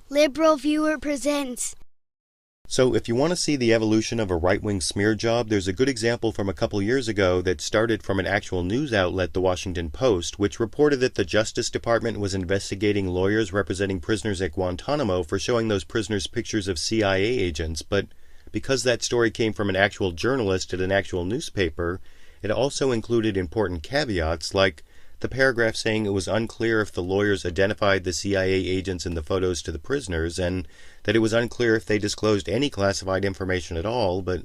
Liberal Viewer presents. So if you want to see the evolution of a right-wing smear job, there's a good example from a couple years ago that started from an actual news outlet, the Washington Post, which reported that the Justice Department was investigating lawyers representing prisoners at Guantanamo for showing those prisoners pictures of CIA agents. But because that story came from an actual journalist at an actual newspaper, it also included important caveats like the paragraph saying it was unclear if the lawyers identified the CIA agents in the photos to the prisoners, and that it was unclear if they disclosed any classified information at all. But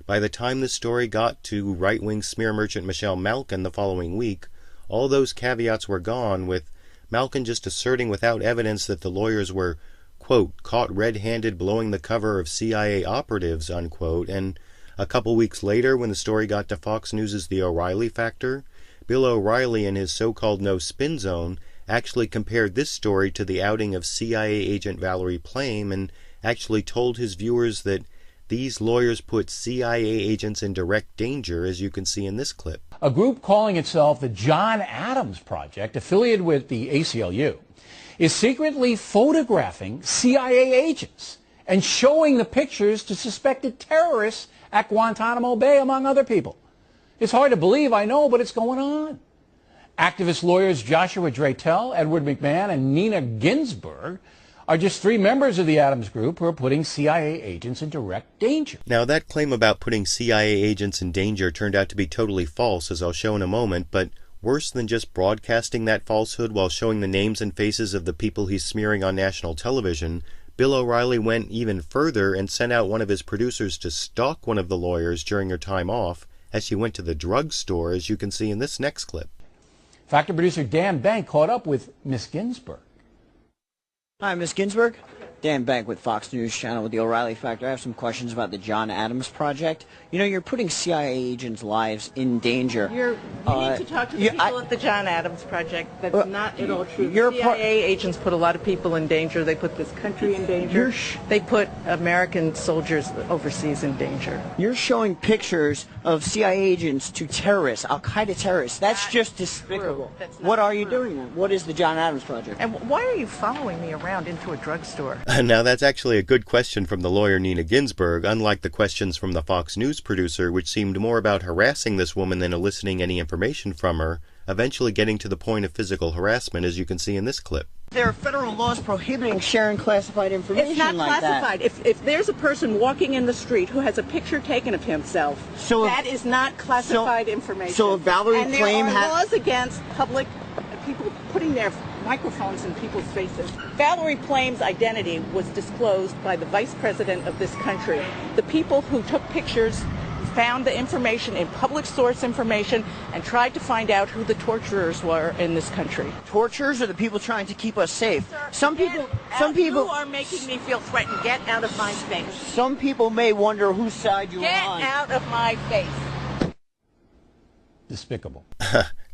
by the time the story got to right-wing smear merchant Michel the following week, all those caveats were gone, with Malkin just asserting without evidence that the lawyers were, quote, caught red-handed blowing the cover of CIA operatives, unquote. And a couple weeks later, when the story got to Fox News' The O'Reilly Factor, Bill O'Reilly in his so-called no-spin zone actually compared this story to the outing of CIA agent Valerie Plame and actually told his viewers that these lawyers put CIA agents in direct danger, as you can see in this clip. A group calling itself the John Adams Project, affiliated with the ACLU, is secretly photographing CIA agents and showing the pictures to suspected terrorists at Guantanamo Bay, among other people. It's hard to believe, I know, but it's going on. Activist lawyers Joshua Dratel, Edward McMahon, and Nina Ginsburg are just three members of the Adams Group who are putting CIA agents in direct danger. Now, that claim about putting CIA agents in danger turned out to be totally false, as I'll show in a moment, but worse than just broadcasting that falsehood while showing the names and faces of the people he's smearing on national television, Bill O'Reilly went even further and sent out one of his producers to stalk one of the lawyers during her time off as she went to the drugstore, as you can see in this next clip. Factor producer Dan Bank caught up with Miss Ginsburg. Hi, Miss Ginsburg. Dan Bank with Fox News Channel with the O'Reilly Factor. I have some questions about the John Adams Project. You know, you're putting CIA agents' lives in danger. You need to talk to the people at the John Adams Project. That's not at all true. CIA agents put a lot of people in danger. They put this country in danger. They put American soldiers overseas in danger. You're showing pictures of CIA agents to terrorists, Al-Qaeda terrorists. That's just despicable. What are you doing then? What is the John Adams Project? And why are you following me around into a drugstore? Now, that's actually a good question from the lawyer Nina Ginsburg, unlike the questions from the Fox News producer, which seemed more about harassing this woman than eliciting any information from her, eventually getting to the point of physical harassment, as you can see in this clip. There are federal laws prohibiting sharing classified information it's not like classified. That. If there's a person walking in the street who has a picture taken of himself, that is not classified information. So if Valerie and Plame there are laws against public people putting their microphones in people's faces. Valerie Plame's identity was disclosed by the vice president of this country. The people who took pictures found the information in public source information and tried to find out who the torturers were in this country. Torturers are the people trying to keep us safe. Sir, some people you are making me feel threatened. Get out of my face. Some people may wonder whose side you're on. Get out of my face. Despicable.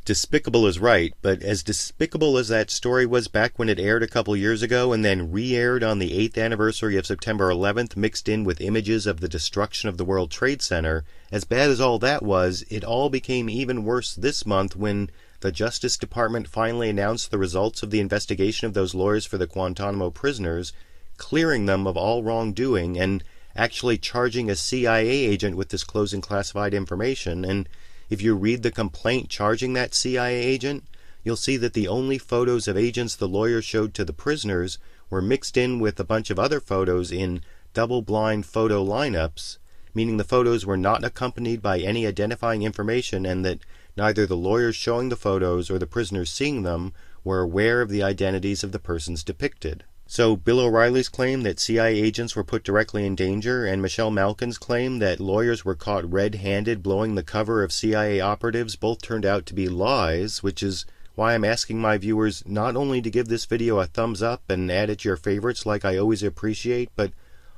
Despicable is right, but as despicable as that story was back when it aired a couple years ago and then re-aired on the 8th anniversary of September 11th, mixed in with images of the destruction of the World Trade Center, as bad as all that was, it all became even worse this month when the Justice Department finally announced the results of the investigation of those lawyers for the Guantanamo prisoners, clearing them of all wrongdoing and actually charging a CIA agent with disclosing classified information. And if you read the complaint charging that CIA agent, you'll see that the only photos of agents the lawyer showed to the prisoners were mixed in with a bunch of other photos in double-blind photo lineups, meaning the photos were not accompanied by any identifying information and that neither the lawyers showing the photos or the prisoners seeing them were aware of the identities of the persons depicted. So Bill O'Reilly's claim that CIA agents were put directly in danger and Michelle Malkin's claim that lawyers were caught red-handed blowing the cover of CIA operatives both turned out to be lies, which is why I'm asking my viewers not only to give this video a thumbs up and add it to your favorites like I always appreciate, but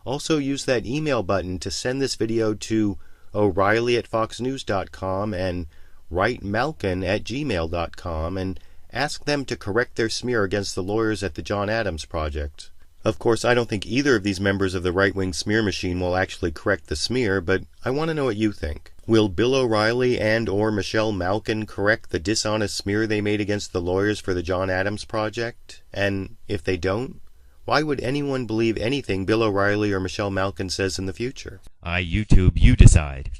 also use that email button to send this video to O'Reilly@foxnews.com and writemalkin@gmail.com and ask them to correct their smear against the lawyers at the John Adams Project. Of course, I don't think either of these members of the right-wing smear machine will actually correct the smear, but I want to know what you think. Will Bill O'Reilly and or Michelle Malkin correct the dishonest smear they made against the lawyers for the John Adams Project? And if they don't, Why would anyone believe anything Bill O'Reilly or Michelle Malkin says in the future? I YouTube, you decide.